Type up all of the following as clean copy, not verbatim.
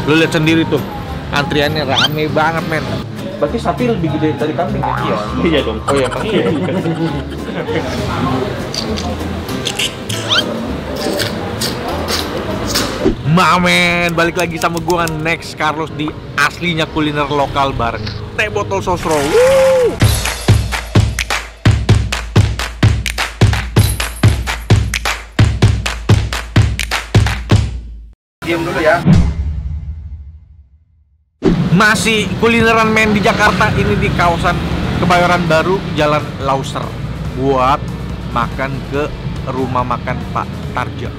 Lu lihat sendiri tuh, antriannya rame banget, men. Berarti sapi lebih gede dari kambing ya? Iya, iya dong. Oh iya, pasti. Mamen, balik lagi sama gua Next Carlos di aslinya kuliner lokal bareng Teh Botol Sosro. Diam dulu ya. Masih kulineran men di Jakarta, ini di kawasan Kebayoran Baru, Jalan Lauser. Buat makan ke rumah makan Pak Tarja.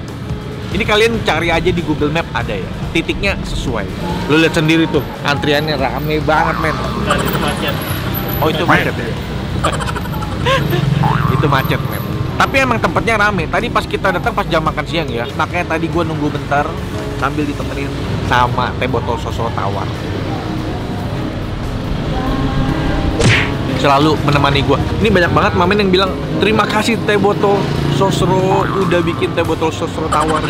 Ini kalian cari aja di Google Map, ada ya, titiknya sesuai. Lu lihat sendiri tuh, antriannya rame banget, men. Itu macet. Oh, itu macet ya? Itu macet, men. Tapi emang tempatnya rame. Tadi pas kita datang pas jam makan siang ya, makanya tadi gua nunggu bentar sambil ditemenin sama Teh Botol Sosro tawar. Selalu menemani gua. Ini banyak banget mamen yang bilang, terima kasih Teh Botol Sosro udah bikin Teh Botol Sosro tawar.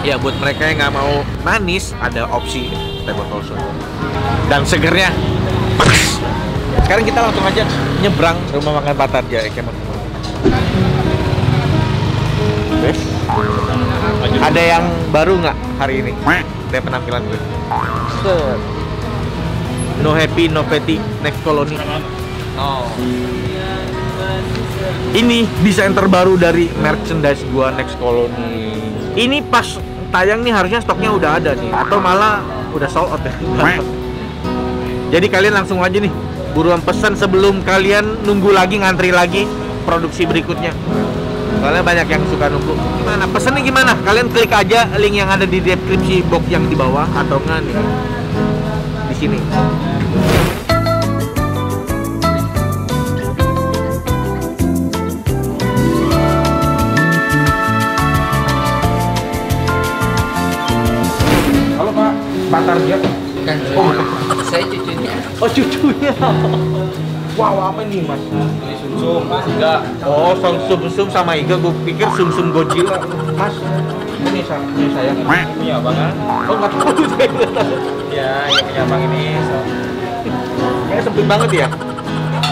Ya buat mereka yang nggak mau manis, ada opsi Teh Botol Sosro. Dan segernya pas. Sekarang kita langsung aja nyebrang rumah makan Pak Tarja ya, Kemen. Ada yang baru nggak hari ini? Dari penampilan gue. No happy, no petty, next colony. Oh. Ini desain terbaru dari merchandise gua Next Colony. Ini pas tayang nih harusnya stoknya udah ada nih, atau malah udah sold out ya. Jadi kalian langsung aja nih, buruan pesan sebelum kalian nunggu lagi, ngantri lagi produksi berikutnya. Soalnya banyak yang suka nunggu. Gimana? Pesannya gimana? Kalian klik aja link yang ada di deskripsi box yang di bawah, atau enggak nih di sini. Pak Tarja kan saya cucunya. Oh, cucunya. Wow, apa nih mas? Ini sumsum, mas, enggak. Oh, sumsum sama iga. Gue pikir sumsum Godzilla. Mas, ini saya. Punya abang kan? Oh, nggak tahu saya. Iya, yang punya abang ini. So. Kayaknya sempit banget ya.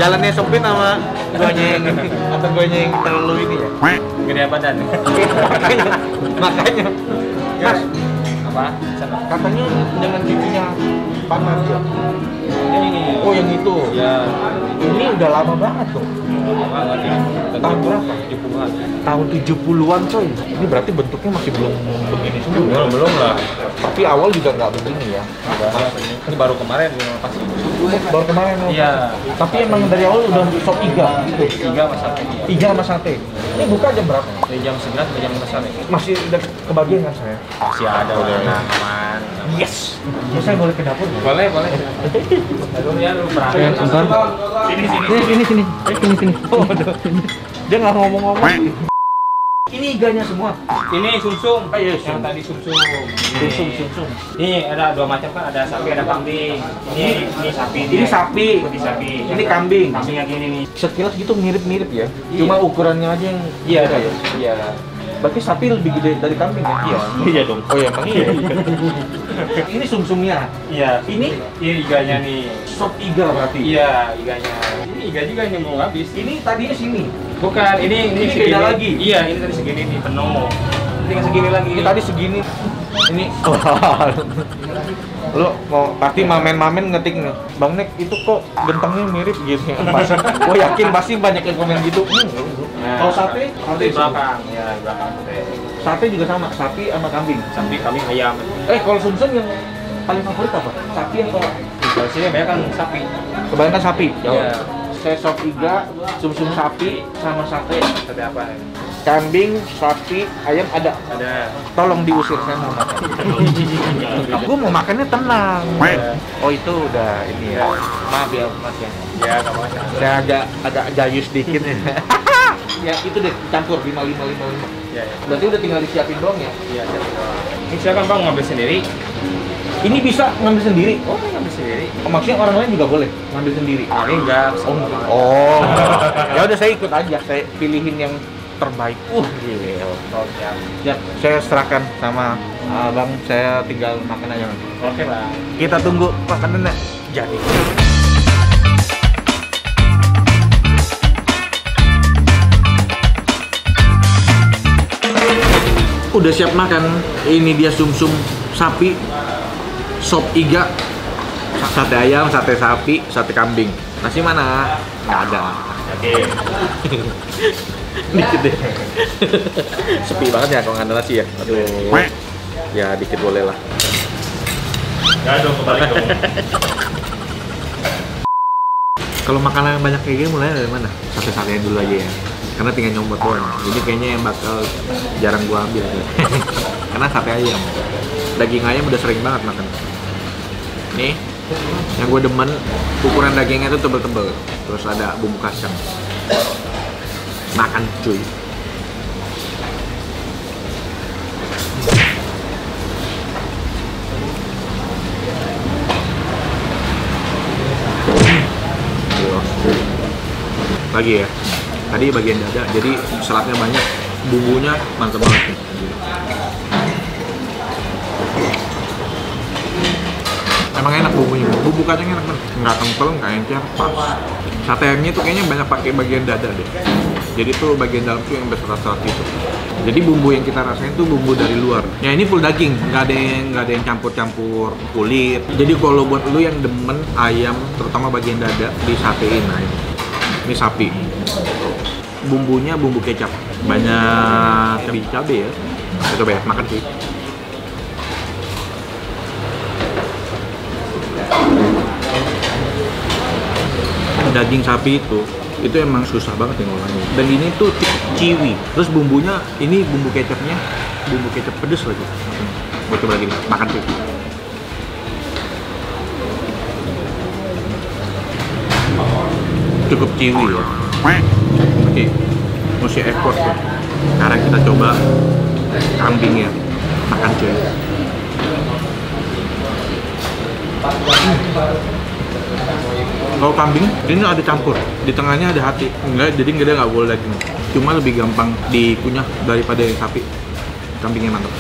Jalannya sempit sama guanya yang ini, atau guanya yang terlalu ini ya. Gede badan. Makanya. Mas, Apa? katanya dengan cucunya Pak Tarja. Ini. Oh, yang itu. Ya. Ini udah lama banget tuh. Banget ya. Tahun berapa? 70-an. Tahun 70-an coy. Ini berarti bentuknya masih belum begini semua. Belum lah. Tapi awal juga nggak begini ya. Ini baru kemarin pasti. Baru kemarin. Iya. Tapi emang dari awal udah sop iga gitu. 3 mas sate. Iga sama sate. Ini buka jam berapa? Dari jam 9 sampai jam 5 sore. Masih udah kebagian kan saya? Masih ada udah aman. Yes. Ya, saya boleh ke dapur? Boleh. Aduh ya lu perhatian. Sini. Oh, aduh. Dia nggak ngomong-ngomong. Ini iganya semua. Ini sumsum. Iya, Yang tadi sumsum. Sumsum. Ini ada 2 macam kan, ada sapi, ada kambing. Ini sapi. Ini sapi. Ini sapi. Ini kambing. Kambing yang gini nih. Sekilas gitu mirip-mirip ya. Iya. Cuma ukurannya aja yang Iya, beda ya. Iya. Berarti sapi lebih gede dari kambing ya? Iya. Iya dong. Oh iya, iya. Ini sumsumnya. Iya. Ini iganya nih. sop iga berarti. Iya, iganya. Ini iga juga yang mau habis. Ini tadinya sini. Bukan, ini Ini segini. beda lagi. Iya, ini tadi segini nih penuh. Tinggal segini lagi. Ini tadi segini. Ini lu mau pasti mamen ngetik nih, Bang Nek itu kok gentengnya mirip gitu ya. Pasti, gua yakin pasti banyak yang komen gitu. Nah, Kalau sate, di belakang. Ya, di belakang sate. sate juga sama, sapi sama kambing. Sapi, kambing, ayam. Kalau sumsum yang paling favorit apa? Sapi atau? Kalau sini banyak kan sapi. Kebanyakan sapi. Iya. Saya sop iga, sumsum sapi sama sate. Sate apa? Kambing, sapi, ayam ada. Ada. Tolong diusir, saya mau makan. Aku mau makannya tenang. Oh itu udah ini ya. Maaf ya mas ya. Ya, nggak apa-apa. Saya agak jayus dikit ya. Ya itu deh campur 5. Iya. Berarti udah tinggal disiapin doang ya. Iya, siapa doang. Ini silakan Bang ngambil sendiri. Ini bisa ngambil sendiri. Oh, ngambil sendiri. Maksudnya orang lain juga boleh ngambil sendiri. Ini enggak. Oh. Ya udah saya ikut aja. Saya pilihin yang terbaik. Gila. Oh, siap. Siap, saya serahkan sama abang, saya tinggal makan aja. Oke, Bang. Kita tunggu makanannya jadi. Udah siap makan. Ini dia sumsum sapi, sop iga, sate ayam, sate sapi, sate kambing. Nasi mana? Nggak ada. Oke. Dikit deh. Sepi banget ya kalau nggak ada nasi ya. Aduh. Ya dikit boleh lah. Nggak dong, kebalik dong. Kalau makanan banyak kayak gini mulai dari mana? Sate-satean dulu aja ya. Karena tinggal nyomot doang. Jadi kayaknya yang bakal jarang gua ambil. Karena sate ayam. Daging ayam udah sering banget makan. Nih, yang gue demen ukuran dagingnya itu tebel-tebel. Terus ada bumbu kacang. Makan cuy. Lagi ya. Tadi bagian dada, jadi seratnya banyak, bumbunya mantep banget. Emang enak bumbunya, bumbu kacangnya enak banget. Nggak kental, nggak encer, pas. Sate ayamnya tuh kayaknya banyak pakai bagian dada deh. Jadi tuh bagian dalam tuh yang berserat-serat gitu. Jadi bumbu yang kita rasain tuh bumbu dari luar. Ya ini full daging, nggak ada yang campur-campur kulit. Jadi kalau buat lu yang demen ayam, terutama bagian dada, disatein ayam. Ini sapi. Bumbunya bumbu kecap, banyak cabai ya. Coba ya, makan sih. Daging sapi itu emang susah banget nih ngolahnya. Dan ini tuh ciwi. Terus bumbunya, ini bumbu kecapnya, bumbu kecap pedes lagi. Gue coba lagi nih, makan sih. Cukup ciwi ya. Oke, mesti ekspor tuh. Sekarang kita coba kambingnya, makan cuy. Kalau kambing ini ada campur, di tengahnya ada hati. Enggak, jadi dia nggak boleh daging. Cuma lebih gampang dikunyah daripada yang sapi. Kambingnya mantap.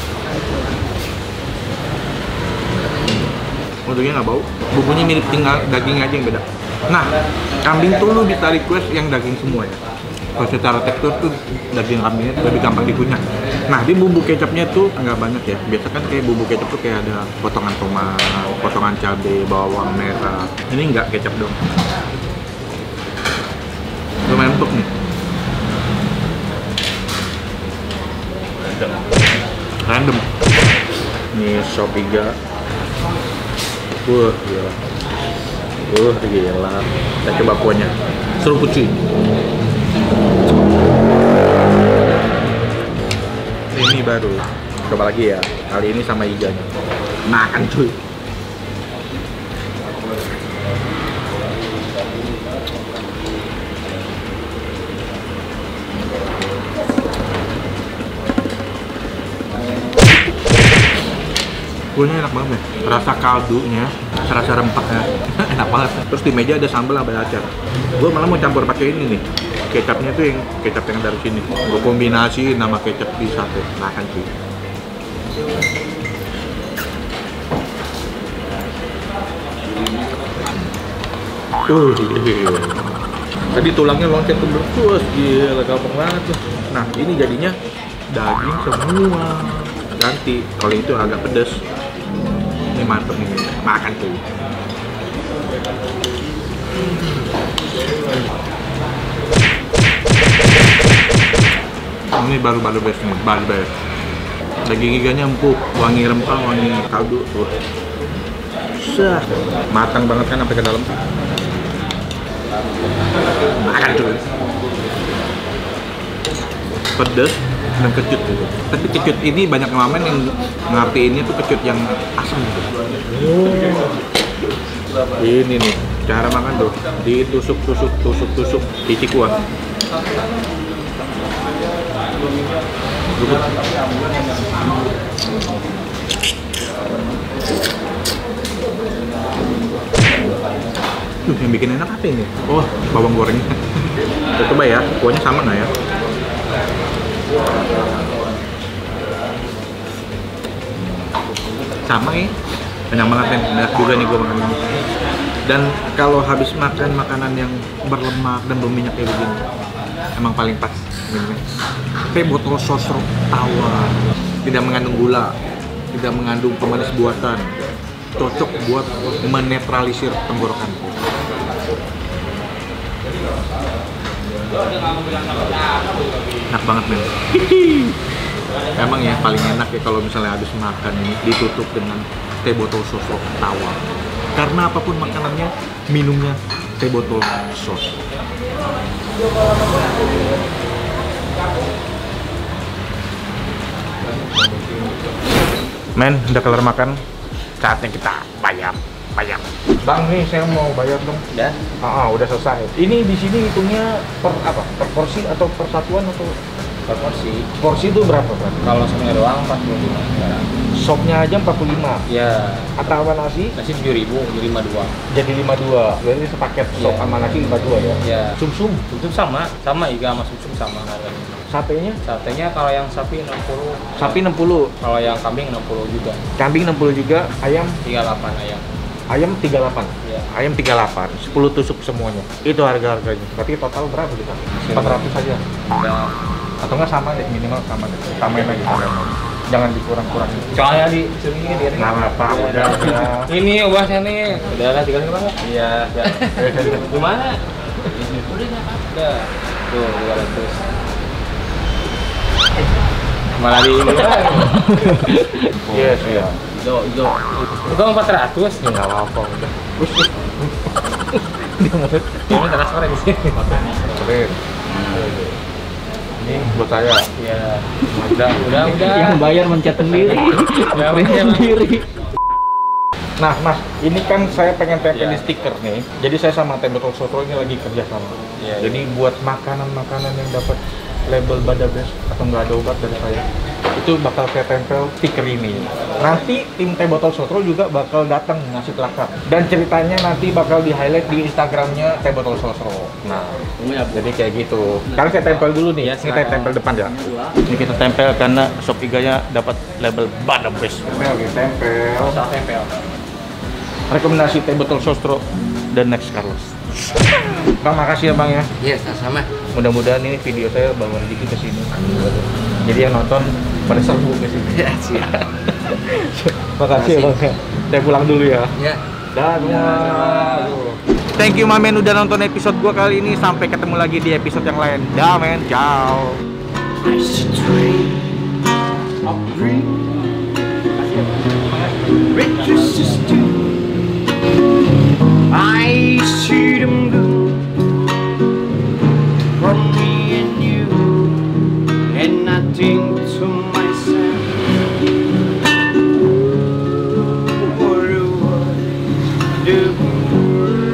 Untungnya nggak bau. Bumbunya mirip, tinggal dagingnya aja yang beda. Nah, kambing tuh lu bisa request yang daging semua ya. Kalau secara tekstur tuh daging kambingnya lebih gampang dikunyah. Nah, di bumbu kecapnya tuh nggak banyak ya. Biasa kan kayak bumbu kecap tuh kayak ada potongan tomat, potongan cabai, bawang merah. Ini nggak, kecap dong. Lumayan empuk nih. Random. Nih sop iga. Gila. Gila. Kita coba kuahnya. Seruput cuy. Ini baru. Coba lagi ya. Kali ini sama iganya. Makan cuy. Kuahnya enak banget ya. Rasa kaldunya, rasa rempahnya enak banget. Terus di meja ada sambal sama acar. Gue malah mau campur pakai ini nih. Kecapnya tuh yang kecap yang dari sini. Gue kombinasi nama kecap di sate. Makan sih. Tadi tulangnya loncat ke berkus, gila gampang banget tuh. Nah ini jadinya daging semua. Ganti, kalau itu agak pedes. Ini mantep nih, makan tuh. Ini baru best nih, baru best. Daging iganya empuk, wangi rempah, wangi kaldu tuh. Matang banget kan sampai ke dalam. Makan tuh. Pedes dan kecut gitu. Tapi kecut ini banyak ngamen yang ngartiinnya tuh kecut yang asam gitu. Ini nih cara makan tuh, ditusuk isi kuah. Yang bikin enak apa ini? Oh, bawang gorengnya. Kita coba ya, kuahnya sama nggak ya? Sama ya, enak banget men, enak juga nih gue makan ini. Dan kalau habis makan makanan yang berlemak dan berminyak kayak begini, emang paling pas ini. Teh botol sosro tawar, tidak mengandung gula, tidak mengandung pemanis buatan, cocok buat menetralisir tenggorokan. Enak banget men. Emang ya paling enak ya kalau misalnya habis makan ini ditutup dengan teh botol sosro tawar. Karena apapun makanannya, minumnya teh botol sos. Men, udah kelar makan, saatnya kita bayar. Bang nih, saya mau bayar dong. Udah? Udah selesai. Ini di sini hitungnya per apa? Per porsi atau per satuan atau Per porsi. porsi itu berapa, Bang? Kalau sopnya doang 45 sekarang. Sopnya aja 45. Ya. Atau sama nasi Nasi 7.000 jadi 52. jadi 52. Berarti sepaket sop Iya. sama nasi 52 ya. Ya. Sumsum, Sumsum sama iga sama sumsum sama harganya. satenya Satenya kalau yang sapi 60, sapi 60, kalau yang kambing 60 juga. kambing 60 juga, ayam 38 ayam. ayam 38. Iya. Ayam 38, 10 tusuk semuanya. Itu harga-harganya. Berarti total berapa kita? 400 saja. Udah. Atau enggak sama deh, minimal sama deh. Tambahin lagi, tambahin lagi. Jangan dikurang-kurangin. Soalnya di sini dia. Nggak apa-apa, udah. Ini ubahnya nih. Udah lah, tinggal berapa? Iya, ya. Gimana? Udah. Tuh, 200. Malah di ini lagi. Yes, iya. Itu 400. Ya nggak apa-apa, udah. Ini transfer di sini. Keren. Ini buat saya. Iya. Udah. Yang bayar mencet sendiri. Udah, sendiri. Nah, Mas, ini kan saya pengen tempel Iya. di stiker nih. Jadi saya sama Teh Botol Sotro ini lagi kerja sama. Iya, Jadi buat makanan-makanan yang dapat label Badabes atau nggak ada obat dari saya, itu bakal saya tempel stiker ini. Nanti tim Teh Botol Sotro juga bakal datang ngasih plakat. Dan ceritanya nanti bakal di highlight di Instagramnya Teh Botol Sotro. Nah, jadi kayak gitu. Sekarang saya tempel dulu nih. Iya, Ini saya tempel depan ya. Ini kita tempel karena shop iganya dapat label Badabes. Tempel. Usah tempel. Rekomendasi Teh Botol Sostro dan Next Carlos. Bang, makasih ya Bang ya. Iya, sama. Mudah-mudahan ini video saya bawa rezeki ke sini. Jadi yang nonton pada serbu ke sini. Ya, siap. Makasih ya Bang ya. Saya pulang dulu ya. Ya. Dah semua. Thank you Mamen udah nonton episode gua kali ini. Sampai ketemu lagi di episode yang lain. Dah men, ciao. I see them go from me and you, and I think to myself, what do I do?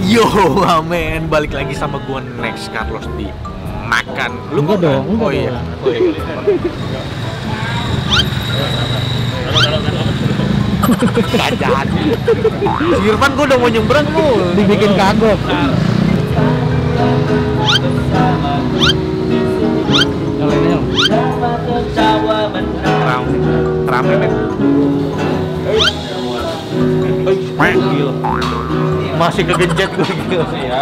Yo, Mamen, balik lagi sama gua Next Carlos di makan. Lu Enggak dong, Oh enggak iya. dong. Oh iya. Gak jadi. Si Irfan gua udah mau nyebrang lu. Dibikin kagok. Kalau ini yang Rame men. Gila. Masih kegencet gue gila. Ya.